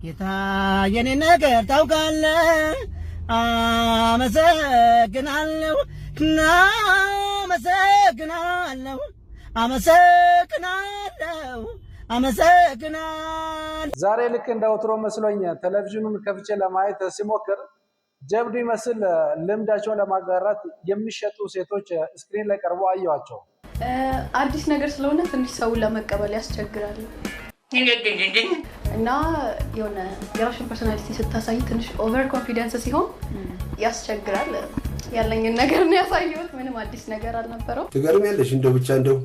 ጌታ የኔ ነገር ታውቃለህ አመሰግናለሁ ዛሬ ልክ እንደወትሮ መስሎኝ ቴሌቪዥኑን ከፍቼ ለማየት ሲሞክር ጀብዱ ይመስል ልምዳቸውን ለማጋራት የሚሸጡ ሴቶች ስክሪን ላይ ቀርቦ አየዋቸው። አዲስ ነገር ስለሆነ ትንሽ ሰው ለመቀበል ያስቸግራል እና የሆነ የራስን ፐርሰናሊቲ ስታሳይ ትንሽ ኦቨር ኮንፊደንስ ሲሆን ያስቸግራል። ያለኝን ነገር ነው ያሳየሁት። ምንም አዲስ ነገር አልነበረው። ትገርሚያለሽ እንደው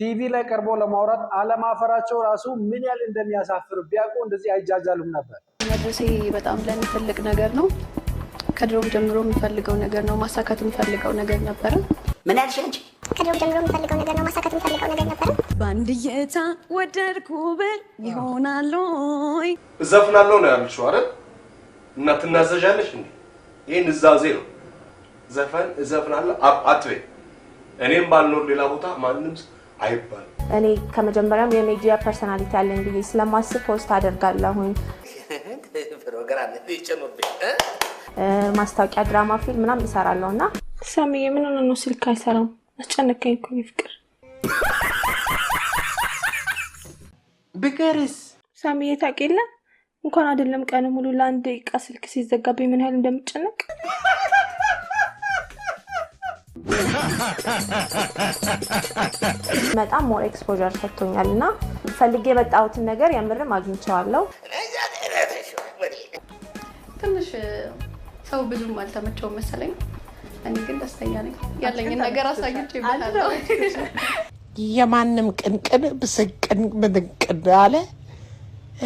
ቲቪ ላይ ቀርቦ ለማውራት አለማፈራቸው ራሱ ምን ያህል እንደሚያሳፍር ቢያውቁ እንደዚህ አይጃጃሉም ነበር። መድረሴ በጣም ለኔ ትልቅ ነገር ነው። ከድሮም ጀምሮ የምፈልገው ነገር ነው። ማሳካት የምፈልገው ነገር ነበር። ምን አልሽ አንቺ? ከድሮም ጀምሮ የምፈልገው ነገር ነው። ማሳካት የምፈልገው ነገር ነበር። ባንድየታ ወደድኩ ብል ይሆናል ወይ እዘፍናለሁ ነው ያልሽው አይደል? እና ትናዘዣለሽ እንዴ? ይሄን እዛዜ ነው። ዘፈን እዘፍናለሁ አትበይ። እኔም ባልኖር ሌላ ቦታ ማንንም አይባል። እኔ ከመጀመሪያም የሚዲያ ፐርሰናሊቲ አለኝ ብዬ ስለማስብ ፖስት አደርጋለሁኝ። ፕሮግራም ይጨምብኝ ማስታወቂያ፣ ድራማ፣ ፊልም ምናምን እሰራለሁና ሳሚዬ ምን ሆነ ነው ስልክ አይሰራም? አስጨነቀኝ እኮ ፍቅር። ብቅርስ ሳሚዬ ታውቂለ እንኳን አይደለም ቀን ሙሉ ለአንድ ደቂቃ ስልክ ሲዘጋብኝ ምን ያህል እንደምጨነቅ። በጣም ሞር ኤክስፖዠር ሰጥቶኛልና ፈልጌ የመጣሁትን ነገር የምርም አግኝቼዋለሁ። ትንሽ ሰው ብዙም አልተመቸውም መሰለኝ። እኔ ግን ደስተኛ ነኝ። ያለኝን ነገር አሳይቼበታለሁ። የማንም ቅንቅን ብስቅን ምድቅን አለ።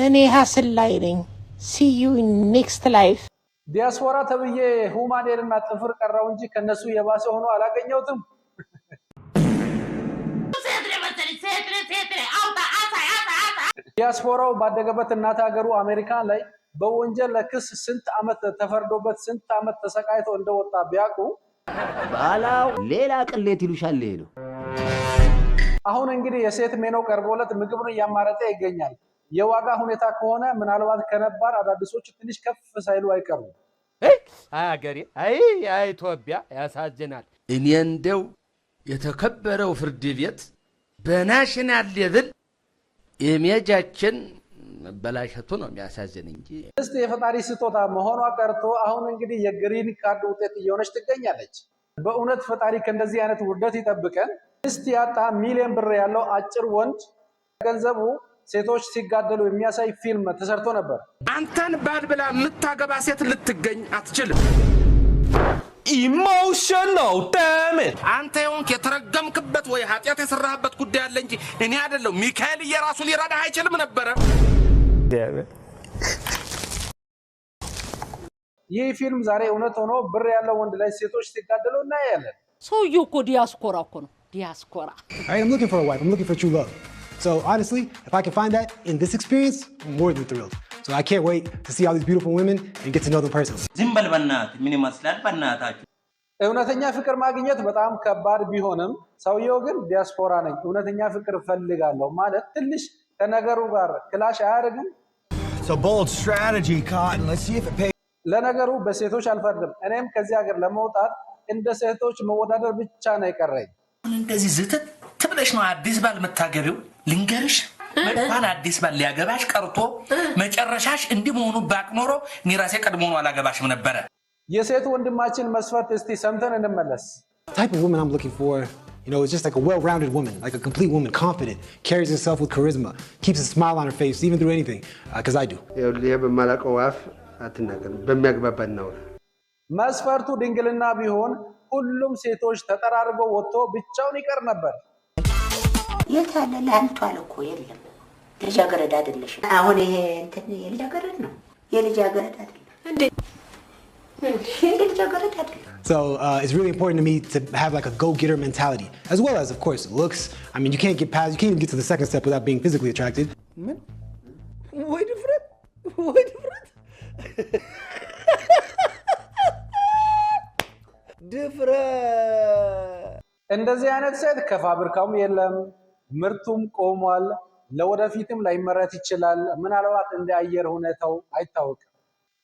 እኔ ሀስል ላይ ነኝ። see you in next life። ዲያስፖራ ተብዬ ሁማኔርና ጥፍር ቀራው እንጂ ከነሱ የባሰ ሆኖ አላገኘሁትም። ዲያስፖራው ባደገበት እናት ሀገሩ አሜሪካን ላይ በወንጀል ለክስ ስንት አመት ተፈርዶበት ስንት አመት ተሰቃይቶ እንደወጣ ቢያውቁ ባላው ሌላ ቅሌት ይሉሻል ይሄዱ። አሁን እንግዲህ የሴት ሜኖ ቀርቦለት ምግብን እያማረጠ ይገኛል። የዋጋ ሁኔታ ከሆነ ምናልባት ከነባር አዳዲሶች ትንሽ ከፍ ሳይሉ አይቀርም። አገሬ አይ ኢትዮጵያ ያሳዝናል። እኔ እንደው የተከበረው ፍርድ ቤት በናሽናል ሌቭል ኢሜጃችን በላሸቱ ነው የሚያሳዝን እንጂ እስቲ የፈጣሪ ስጦታ መሆኗ ቀርቶ አሁን እንግዲህ የግሪን ካርድ ውጤት እየሆነች ትገኛለች። በእውነት ፈጣሪ ከእንደዚህ አይነት ውርደት ይጠብቀን። እስቲ ያጣ ሚሊዮን ብር ያለው አጭር ወንድ ገንዘቡ ሴቶች ሲጋደሉ የሚያሳይ ፊልም ተሰርቶ ነበር። አንተን ባድ ብላ የምታገባ ሴት ልትገኝ አትችልም። ኢሞሽናል ዳሜጅ አንተ የሆንክ የተረገምክበት ወይ ኃጢአት የሰራህበት ጉዳይ አለ እንጂ እኔ አይደለም። ሚካኤል የራሱ ሊረዳህ አይችልም ነበር። ይህ ፊልም ዛሬ እውነት ሆኖ ብር ያለው ወንድ ላይ ሴቶች ሲጋደሉ እናያለን። ሰውዬው እኮ ዲያስፖራ እኮ ነው። ዲያስፖራ I'm looking for a wife. I'm looking for true love. So honestly, if I can find that in this experience, I'm more than thrilled. So I can't wait to see all these beautiful women and get to know them personally. ዝም በል በእናትህ ምን ይመስላል በእናታችሁ። እውነተኛ ፍቅር ማግኘት በጣም ከባድ ቢሆንም ሰውየው ግን ዲያስፖራ ነኝ እውነተኛ ፍቅር ፈልጋለሁ ማለት ትንሽ ከነገሩ ጋር ክላሽ አያደርግም? It's a bold strategy, Cotton. Let's see if it pays. ለነገሩ በሴቶች አልፈርድም። እኔም ከዚህ ሀገር ለመውጣት እንደ ሴቶች መወዳደር ብቻ ነው የቀረኝ። እንደዚህ ዝተት ትብለሽ ነው አዲስ ባል መታገቢው። ልንገርሽ እንኳን አዲስ ባል ሊያገባሽ ቀርቶ መጨረሻሽ እንዲህ መሆኑ ባቅኖሮ እኔ ራሴ ቀድሞ ነው አላገባሽም ነበር። የሴት ወንድማችን መስፈርት እስቲ ሰምተን እንመለስ። The type of woman I'm looking for, it's just like a well-rounded woman, like a complete woman, confident, carries herself with charisma, keeps a smile on her face, even through anything, because I do. መስፈርቱ ድንግልና ቢሆን ሁሉም ሴቶች ተጠራርገው ወጥቶ ብቻውን ይቀር ነበር። የታለ ላንቷል እኮ የለም። ልጃገረድ አይደለሽ። አሁን ይሄ እንትን የልጃገረድ ነው። የልጃገረድ አይደለም እንዴ? የልጃገረድ አይደለም። So it's really important to me to have like a go-getter mentality, as well as, of course, looks. I mean, you can't even get to the second step without being physically attracted. ወይ ድፍረት ድፍረት። እንደዚህ አይነት ሴት ከፋብሪካውም የለም፣ ምርቱም ቆሟል፣ ለወደፊትም ላይመረት ይችላል። ምናልባት እንደ አየር ሁኔታው አይታወቅም።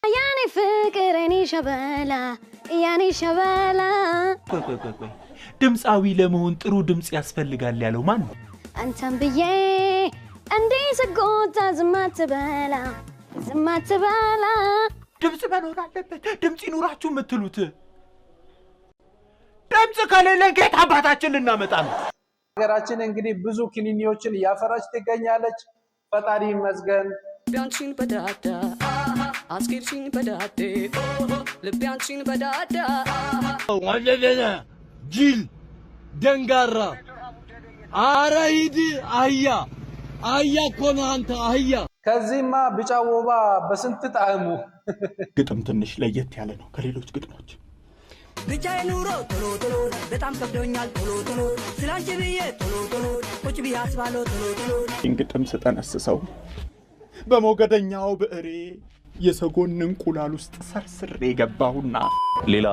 ያኔ ፍቅር እኔ ሸበላ ያኔ ሸበላ ቆይ ድምፃዊ ለመሆን ጥሩ ድምጽ ያስፈልጋል ያለው ማን ነው? አንተም ብዬ እንዴ ስጎታ ዝም አትበላ ድምጽ መኖር አለበት። ድምጽ ይኑራችሁ የምትሉት ድምጽ ከሌለን ከየት አባታችን ልናመጣ ነው? ሀገራችን እንግዲህ ብዙ ክኒኒዎችን እያፈራች ትገኛለች። ፈጣሪ ይመስገን። ልቢያንቺን በዳዳ አስኬድሽኝ በዳዴ ልቢያንቺን በዳዳ ወለደነ ጅል ደንጋራ አረ ሂድ አህያ እኮ ነህ አንተ አህያ። ከዚህማ ቢጫ ወባ በስንት ጣዕሙ። ግጥም ትንሽ ለየት ያለ ነው ከሌሎች ግጥሞች። ብቻዬ ኑሮ ቶሎ በጣም ከብዶኛል ቶሎ ስላንቺ ብዬ ቶሎ ቁጭ ብዬ አስባለሁ ቶሎ ግጥም ስጠነስሰው በሞገደኛው ብዕሬ የሰጎን እንቁላል ውስጥ ሰርስሬ ገባሁና ሌላ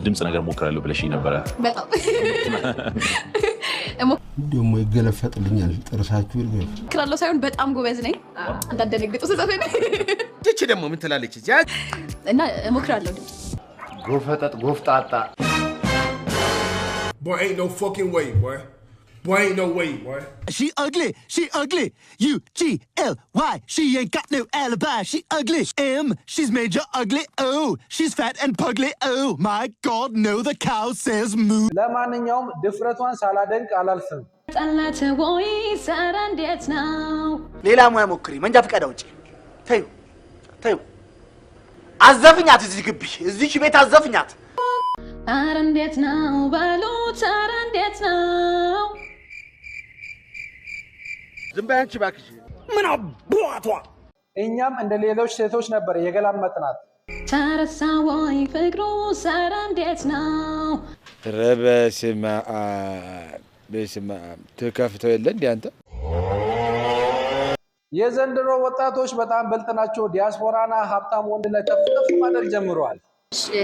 ድምጽ ነገር ሞክራለሁ ብለሽኝ ነበረ። በጣም ደሞ ይገለፈጥልኛል ጥርሳችሁ ይርገፍ ክራሎ ሳይሆን በጣም ጎበዝ ነኝ። እንዳደነግጡ ስለሰፈነ እቺ ደግሞ ምን ትላለች እዚያ እና ሞክራለሁ። ጎፈጠጥ ጎፍጣጣ Boy ain't no fucking way, boy. Boy ain't no way, boy. She ugly. UGLY. She ain't got no alibi. She ugly. She's major ugly. Oh, she's fat and pugly. Oh my God, no, the cow says moo. ለማንኛውም ድፍረቷን ሳላደንቅ አላልፍም። ጠላት ወይ ሰራ እንዴት ነው? ሌላ ሙያ ሞክሪ። መንጃ ፈቃድ አውጪ። ተይው አዘፍኛት። እዚህ ቤት አዘፍኛት። አረ እንዴት ነው በሉት። አረ እንዴት ነው? ዝም በይ አንቺ እባክሽ። ምን አባቷ እኛም እንደ ሌሎች ሴቶች ነበር የገላመጥናት። ተረሳ ወይ ፍቅሩ ሰራ እንዴት ነው? በስመ አብ ትከፍተው የለ እንዴ አንተ? የዘንድሮ ወጣቶች በጣም በልጥ ናቸው። ዲያስፖራና ሀብታም ወንድ ላይ ከፍ ማድረግ ጀምረዋል።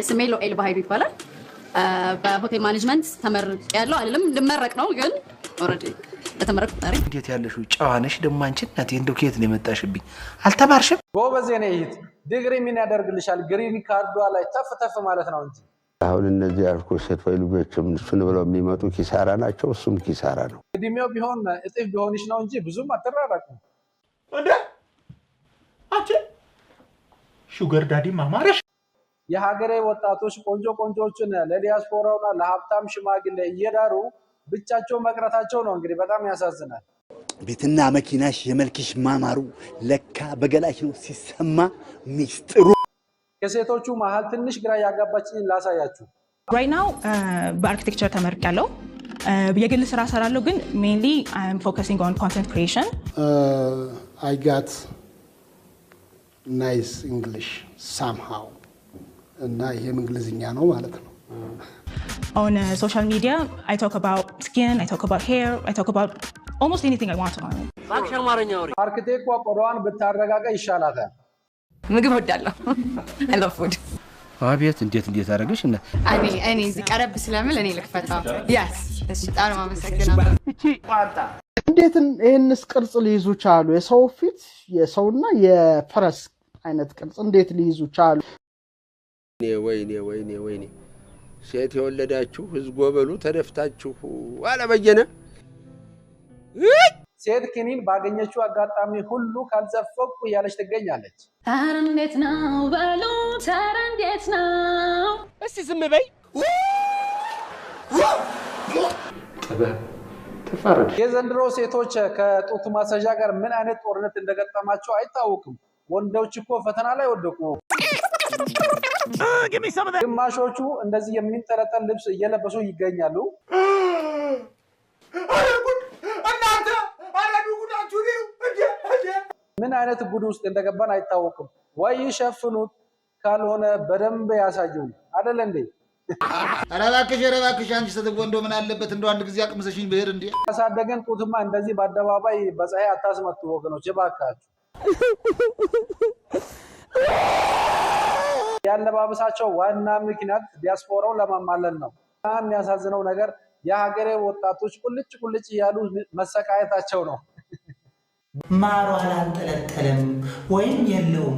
ስሜ ሎኤል ባህሩ ይባላል። በሆቴል ማኔጅመንት ተመርቄያለሁ። አይደለም ልመረቅ ነው ግን ኦሬዲ ተመረቅኩ። ታሪ እንዴት ያለሽው ጨዋነሽ ደሞ አንቺ እናቴ እንደው ከየት ነው የመጣሽብኝ? አልተማርሽም? ጎበዝ ነህ። ዲግሪ ምን ያደርግልሻል? ግሪን ካርዷ ላይ ተፍ ማለት ነው እንጂ። አሁን እነዚህ ያልኩ ሴቶች ልጆችም እሱን ብለው የሚመጡ ኪሳራ ናቸው። እሱም ኪሳራ ነው። እድሜው ቢሆን እጥፍ ቢሆንሽ ነው እንጂ ብዙም አትራራቁም። እንዴ አንቺ ሹገር ዳዲ ማማረሽ። የሀገሬ ወጣቶች ቆንጆዎችን ለዲያስፖራውና ለሀብታም ሽማግሌ እየዳሩ ብቻቸው መቅረታቸው ነው እንግዲህ በጣም ያሳዝናል። ቤትና መኪናሽ የመልክሽ ማማሩ ለካ በገላሽ ነው ሲሰማ ሚስጥሩ። ከሴቶቹ መሃል ትንሽ ግራ ያጋባችኝ ላሳያችሁ። right now በአርኪቴክቸር ተመርቄያለሁ። የግል ስራ ሰራለሁ ግን mainly I'm focusing on content creation. I got nice English somehow. እና ይሄም እንግሊዝኛ ነው ማለት ነው። On social media, I talk about skin, I talk about hair, I talk about almost anything I want to learn. አርኪቴክቷ ቆዳዋን ብታረጋጋ ይሻላታል። ምግብ ወዳለሁ። I love food. አቤት እንዴት አደረግሽ? እና እኔ እዚህ ቀረብ ስለምል እኔ ልክፈታው። yes እሺ ጣም አመሰግናለሁ። እቺ ቋንጣ እንዴት ይሄንስ ቅርጽ ሊይዙ ቻሉ? የሰው ፊት የሰውና የፈረስ አይነት ቅርጽ እንዴት ሊይዙ ቻሉ? ወይኔ ሴት የወለዳችሁ ህዝብ ጎበሉ ተደፍታችሁ አለበየነ። ሴት ክኒን ባገኘችው አጋጣሚ ሁሉ ካልዘፈቁ እያለች ትገኛለች። ኧረ እንዴት ነው በሉት። ኧረ እንዴት ነው? እስቲ ዝም በይ። ተፈረደ። የዘንድሮ ሴቶች ከጡት ማሰዣ ጋር ምን አይነት ጦርነት እንደገጠማቸው አይታወቅም። ወንዶች እኮ ፈተና ላይ ወደቁ። ግማሾቹ እንደዚህ የሚንጠለጠል ልብስ እየለበሱ ይገኛሉ። ምን አይነት ጉድ ውስጥ እንደገባን አይታወቅም። ወይ ሸፍኑት ካልሆነ በደንብ ያሳዩን አይደል እንዴ? ኧረ እባክሽ አንቺ ስትጎ እንደው ምን አለበት እንደው አንድ ጊዜ አቅምሰሽኝ ብሄር እንዴ? ያሳደገን ጡትማ እንደዚህ በአደባባይ በፀሐይ አታስመቱ ወገኖች እባካችሁ። ያለባበሳቸው ዋና ምክንያት ዲያስፖራውን ለማማለል ነው። በጣም የሚያሳዝነው ነገር የሀገሬ ወጣቶች ቁልጭ እያሉ መሰቃየታቸው ነው። ማሩ አላንጠለጠለም ወይም የለውም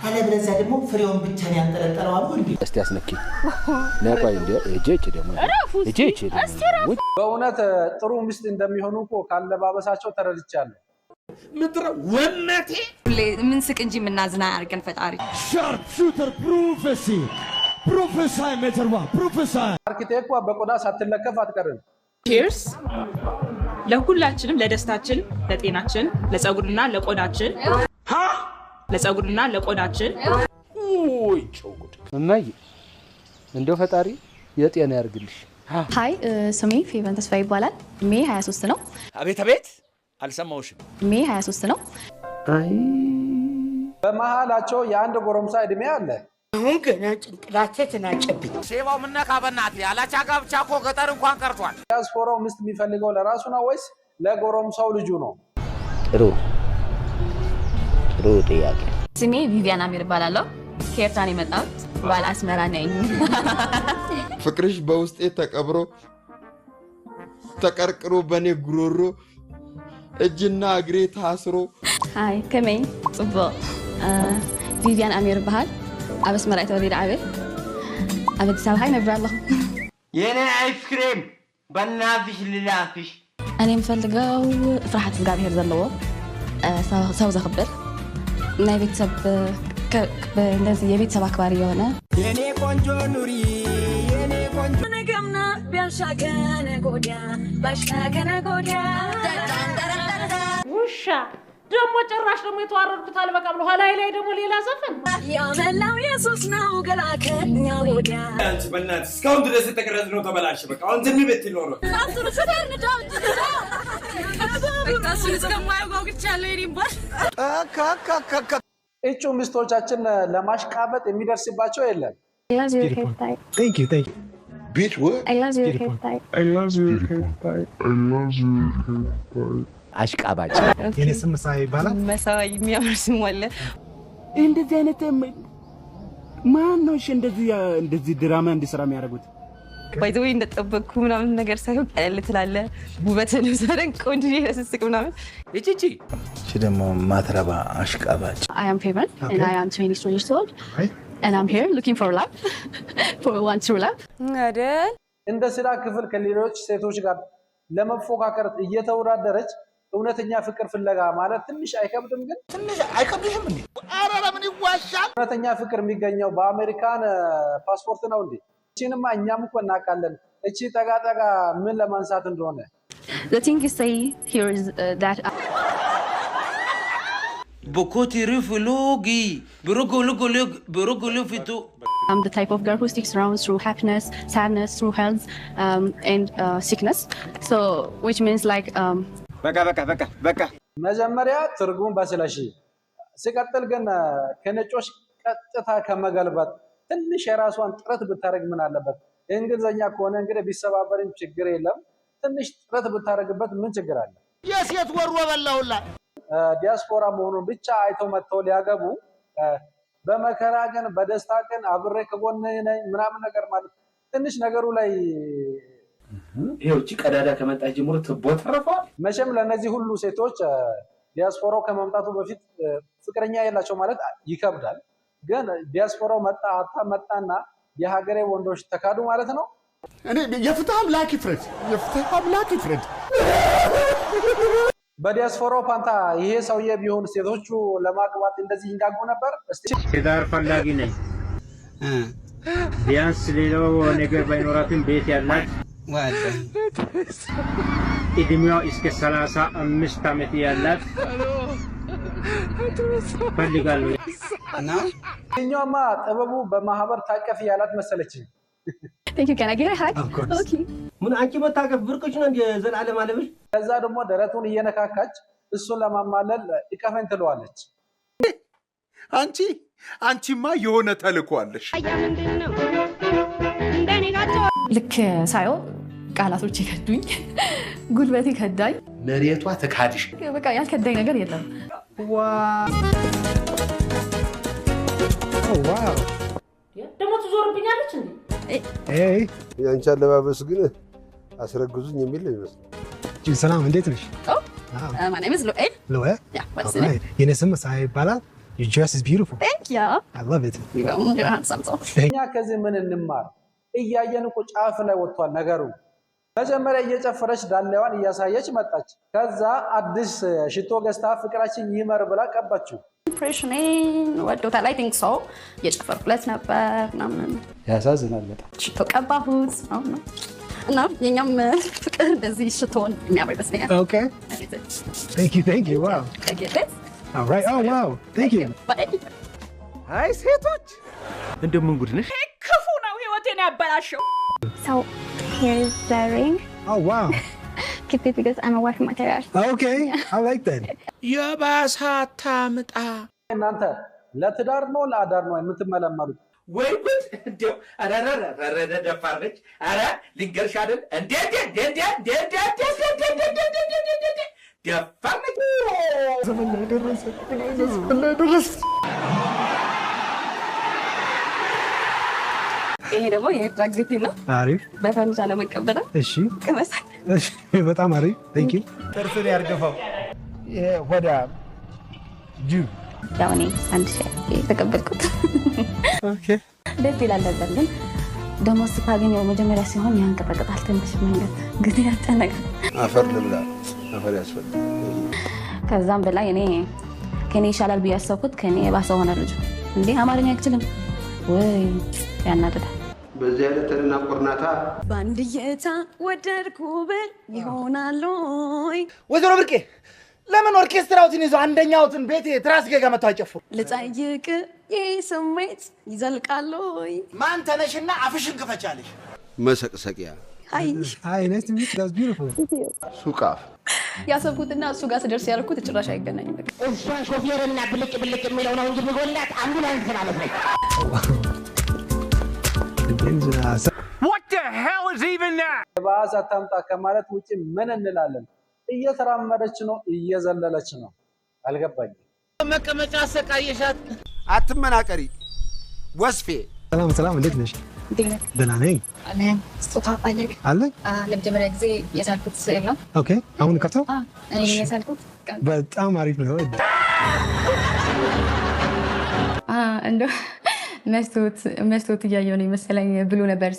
አለበለዚያ ደግሞ ፍሬውን ብቻ ነው ያንጠለጠለው አሉ እንዴ? እስቲ አስነኪ ነቋይ እንዴ እጄ ደግሞ በእውነት ጥሩ ሚስት እንደሚሆኑ እኮ ካለባበሳቸው ተረድቻለሁ። ምድረ ወመቴ ምን ስቅ እንጂ ምናዝና አርገን ፈጣሪ ሻርፕ ሹተር ፕሮፌሰር ሜተርባ ፕሮፌሰር አርኪቴክቷ በቆዳ ሳትለከፍ አትቀርም። ቺርስ ለሁላችንም ለደስታችን ለጤናችን ለጸጉርና ለቆዳችን ኦይ ጮጉድ እማዬ እንደው ፈጣሪ የጤና ያርግልሽ። ሃይ ስሜ ፌቨን ተስፋ ይባላል። ሜ 23 ነው። አቤት አልሰማውሽም። ሜ 23 ነው። አይ በመሃላቸው የአንድ ጎረምሳ እድሜ አለ። አሁን ገና ጭንቅላቴ ተናጨብኝ። ሴባው ምን ነካ በእናት ያላቻ ጋብቻ እኮ ገጠር እንኳን ቀርቷል። ዲያስፖራው ሚስት የሚፈልገው ለራሱ ነው ወይስ ለጎረምሳው ልጁ ነው? ጥሩ ጥያቄ። ስሜ ቪቪያን አሚር እባላለሁ። ከኤርትራ ነው የመጣሁት። ባል አስመራ ነኝ። ፍቅርሽ በውስጤ ተቀብሮ ተቀርቅሮ በኔ ጉሮሮ እጅና እግሬ ታስሮ ሃይ ከመይ ጽቡቅ ቪቪያን አሚር እባላለሁ። አበስ መራይ ተወሊድ ዓበል አበድ ሰብሃይ ነብር ኣለኹ። የኔ አይስክሬም በእናትሽ ልላፍሽ። እኔ የምፈልገው ፍርሃት እግዚአብሔር ዘለዎ ሰው ዘኽብር ናይ ቤተሰብ እንደዚህ የቤተሰብ አክባሪ የሆነ የኔ ቆንጆ ኑሪ የኔ ቆንጆ ነገምና ቢያሻገነ ጎዳ ባሻገነ ጎዳ ውሻ ደግሞ ጭራሽ ደግሞ የተዋረድኩት አልበቃ ብሎ ኋላይ ላይ ደግሞ ሌላ ዘፈን ያመላው ኢየሱስ ነው ገላከኛ ወዳ አንቺ በእናትሽ እስካሁን ድረስ የተቀረጽነው ተበላሽ። በቃ አሁን ዝም ብት ይኖር አጥሩ ሰደር ንዳው በቃ ስለማየው ጋግቻለሁ ይሪምባል እጩ ሚስቶቻችን ለማሽቃበጥ የሚደርስባቸው የለም። Thank you. Bitch, what? I love you. አሽቃባጭ የኔ ስም መሳይ ይባላል። መሳይ የሚያምር ስም አለ። እንደዚህ አይነት ማን ነው እንደዚህ ድራማ እንዲሰራ የሚያደርጉት? ባይዘው እንደተጠበቅኩ ምናምን ነገር ሳይሆን ቀለል ትላለ ውበትን ሰደን ቆንጆ የስስቅ ምናምን እቺ እሺ ደግሞ ማትረባ አሽቃባጭ I am Feven and I am 23 years old. And I'm here looking for love. For one true love. አይደል? እንደ ስራ ክፍል ከሌሎች ሴቶች ጋር ለመፎካከር እየተወዳደረች እውነተኛ ፍቅር ፍለጋ ማለት ትንሽ አይከብድም? ግን ትንሽ አይከብድሽም እንዴ? ኧረ ለምን ይዋሻል? እውነተኛ ፍቅር የሚገኘው በአሜሪካን ፓስፖርት ነው እንዴ? እቺንማ እኛም እኮ እናውቃለን። እቺ ጠጋጠጋ ምን ለማንሳት እንደሆነ The thing is say here is that Bokoti rifulugi burugulu fitu I'm the type of girl who sticks around through happiness, sadness, through health, and sickness. So, which means like በቃ መጀመሪያ ትርጉም በስለሺ ሲቀጥል ግን ከነጮች ቀጥታ ከመገልበጥ ትንሽ የራሷን ጥረት ብታረግ ምን አለበት? እንግሊዘኛ ከሆነ እንግዲህ ቢሰባበርም ችግር የለም። ትንሽ ጥረት ብታረግበት ምን ችግር አለ? የሴት ወሮ በላውላ ዲያስፖራ መሆኑን ብቻ አይተው መጥተው ሊያገቡ በመከራ ግን በደስታ ግን አብሬ ከጎን ነኝ ምናምን ነገር ማለት ትንሽ ነገሩ ላይ ይሄው እቺ ቀዳዳ ከመጣች ጀምሮ ተቦተረፈዋል። መቼም ለነዚህ ሁሉ ሴቶች ዲያስፖራው ከመምጣቱ በፊት ፍቅረኛ የላቸው ማለት ይከብዳል። ግን ዲያስፖራው መጣና የሀገሬ ወንዶች ተካዱ ማለት ነው። እኔ የፍትህ አምላክ ይፍረድ። በዲያስፖራው ፓንታ ይሄ ሰውዬ ቢሆን ሴቶቹ ለማግባት እንደዚህ ይንጋጉ ነበር። እስቲ ትዳር ፈላጊ ነኝ። ቢያንስ ሌላው ነገር ባይኖራትም ቤት ያላት እድሜዋ እስከ 35 ዓመት ያላት ፈልጋለሁ እና እኛማ ጥበቡ በማህበር ታቀፍ ያላት መሰለችኝ። Thank you. Can I get a hug? Okay. ምን አንቺ መታቀፍ ብርቅሽ ነው እንደ ዘላለም አለብሽ። ከዛ ደግሞ ደረቱን እየነካካች እሱን ለማማለል ይቀፈን ትለዋለች። አንቺማ የሆነ ተልኳለሽ። ልክ ሳየው ቃላቶች ይከዱኝ፣ ጉልበቴ ከዳኝ፣ መሬቷ ተካድሽ። በቃ ያልከዳኝ ነገር የለም። ዋው ደግሞ ትዞርብኛለች እንዴ? ያንቺ አለባበስ ግን አስረግዙኝ የሚል ነው ይመስል። ሰላም እንዴት ነሽ? My name is Loel. Loel? Yeah, what's All your right. Your name is Bala. Your dress is beautiful. Thank you. I love it. You're handsome. እኛ ከዚህ ምን እንማር? እያየን እኮ ጫፍ ላይ ወጥቷል ነገሩ። መጀመሪያ እየጨፈረች ዳሌዋን እያሳየች መጣች። ከዛ አዲስ ሽቶ ገዝታ ፍቅራችን ይመር ብላ ቀባችው። ኢምፕሬሽን ወዶታል። I think so. እየጨፈርኩለት ነበር ምናምን። ያሳዝናል በጣም። ሽቶ ቀባሁት እና የኛም ፍቅር እንደዚህ ሽቶን የሚያምር ይመስለኛል። Okay. Thank you. Wow. All right. Oh, wow. Thank you. አይ ሴቶች እንደምን ጉድ ነሽ? ክፉ ነው ህይወቴን ያበላሸው። So here's the ring. Oh, wow. Keep it because I'm a wife material. Okay. I like that. የባሳታ ምጣ እናንተ ለትዳር ነው ለአዳር ነው የምትመለመሉት? ወይ ጉድ እንደው አረረረ ደፋረች አረ ልንገርሽ አይደል እንዴ ደፋረች ዘመን ደረሰ። ይሄ ደግሞ የድራግ ቤት ነው። አሪፍ። በፈንጃ ለመቀበል እሺ። ከመሳይ እሺ። በጣም አሪፍ። Thank you. ጥርስን ያርገፈው ይሄ ወዳ ጁ ያው እኔ አንድ ሺህ የተቀበልኩት። ኦኬ። ደስ ይላል ነበር ግን ደግሞ ስታገኘው መጀመሪያ ሲሆን ያንቀጠቅጣል ትንሽ መንገድ ግን ያጨነቃል። አፈር ልብላ አፈር ያስፈልጋል። ከዛም በላይ እኔ ከኔ ይሻላል ብዬ ያሰብኩት ከኔ የባሰ ሆነ ልጁ። እንዴ አማርኛ አይችልም ወይ ያናደዳል። በዚህ አይነት ተናቆርናታ ባንድ እይታ ወደድኩ ብል ይሆናል ወይ? ወይዘሮ ብርቄ ለምን ኦርኬስትራውትን ይዞ አንደኛውትን ቤቴ ትራስጌ ጋር መጥቶ አይጨፍሩ? ልጠይቅ ይህ ስሜት ይዘልቃል ወይ? ማን ተነሽና አፍሽን ክፈቻለሽ? መሰቅሰቂያ አይ nice to meet you. That was beautiful. ሱቃፍ ያሰብኩትና እሱ ጋር ስደርስ ያልኩት ጭራሽ አይገናኝም። በቃ እሷን ሾፌርና ብልጭ የሚለው ነው እንጂ ምጎላት አምቡላንስ ማለት ነው። What the hell is even that? ባዛ ታምጣ ከማለት ውጪ ምን እንላለን? እየተራመደች ነው እየዘለለች ነው። አልገባኝም። መቀመጫ አሰቃየሻት። አትመናቀሪ ወስፌ። ሰላም እንዴት ነሽ? ደህና ነኝ። ስጦታ አለኝ አለ ለመጀመሪያ ጊዜ የሳልኩት ስዕል ነው። ኦኬ። አሁን ከፍተው እኔ የሳልኩት በጣም አሪፍ ነው። እንደው መስቶት እያየሁ ነው መሰለኝ ብሎ ነበር።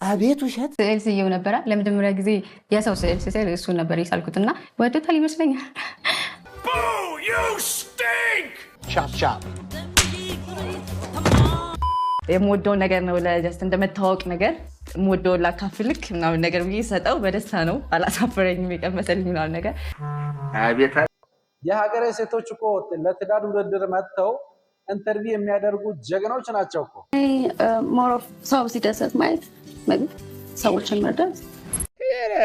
አቤት ውሸት ስዕል ስየው ነበረ ለመጀመሪያ ጊዜ የሰው ስዕል ስዕል እሱ ነበር የሳልኩትና ወደታል ይመስለኛል። You stink! ቻፕ የምወደውን ነገር ነው ለጀስት እንደመታወቅ ነገር የምወደውን ላካፍልክ ምናምን ነገር ብዬ ሰጠው በደስታ ነው። አላሳፈረኝም የቀመሰልኝ ምናምን ነገር። አቤት የሀገሬ ሴቶች እኮ ለትዳር ውድድር መጥተው ኢንተርቪው የሚያደርጉ ጀግኖች ናቸው እኮ። ሞር ኦፍ ሰው ሲደሰት ማየት ሰዎችን መርዳት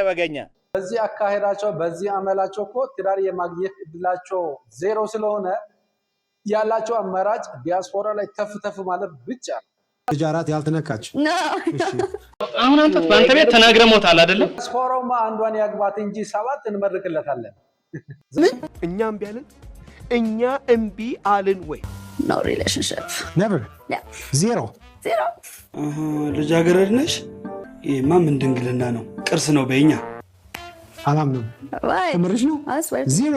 ወገኛ በዚህ አካሄዳቸው በዚህ አመላቸው እኮ ትዳር የማግኘት እድላቸው ዜሮ ስለሆነ ያላቸው አማራጭ ዲያስፖራ ላይ ተፍ ማለት ብቻ ነው። ትጃራት ያልተነካች አሁን አንተ በአንተ ቤት ተናግረሞታል አይደለም? ዲያስፖራውማ አንዷን ያግባት እንጂ ሰባት እንመርቅለታለን። እኛም ቢያልን እኛ እምቢ አልን ወይ? No relationship. Never. Yeah. Zero. ልጃገረድ ነሽ? ይሄማ ምን ድንግልና ነው? ቅርስ ነው በእኛ አላምንም። ተመረሽ ነው? ዜሮ።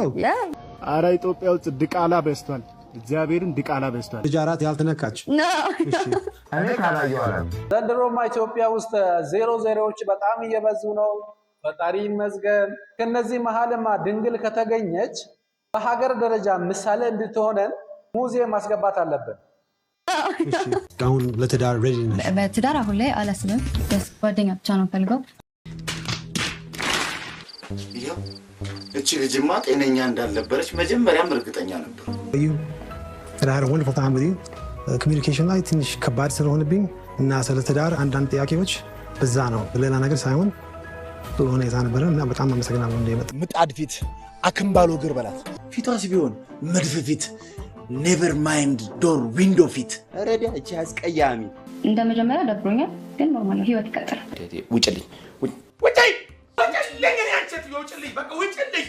አረ ኢትዮጵያ ውስጥ ድቃላ በስቷል። እግዚአብሔርን ድቃላ በስቷል። ትጃራት ያልተነካች እኔ ካላየው አላም ዘንድሮማ ኢትዮጵያ ውስጥ ዜሮዎች በጣም እየበዙ ነው። ፈጣሪ ይመስገን። ከነዚህ መሃልማ ድንግል ከተገኘች በሀገር ደረጃ ምሳሌ እንድትሆነን ሙዚየም ማስገባት አለብን። አሁን ለትዳር ሬዲ ነሽ? በትዳር አሁን ላይ አላስብም። ጓደኛ ብቻ ነው ፈልገው። እቺ ልጅማ ጤነኛ እንዳልነበረች መጀመሪያም እርግጠኛ ነበር። I had a wonderful time with you. ኮሚኒኬሽን ላይ ትንሽ ከባድ ስለሆነብኝ እና ስለ ትዳር አንዳንድ ጥያቄዎች በዛ ነው ሌላ ነገር ሳይሆን ጥሩ ሁኔታ ነበረ እና በጣም አመሰግናለሁ። እንደመጣ ምጣድ ፊት አክምባሎ እግር በላት ፊቷስ ቢሆን መድፍ ፊት ኔቨር ማይንድ ዶር ዊንዶ ፊት ረዲያ እቺ አስቀያሚ እንደ መጀመሪያ ደብሮኛል ግን ኖርማል ነው። ህይወት ይቀጥላል። ውጭልኝ ውጭልኝ ውጭልኝ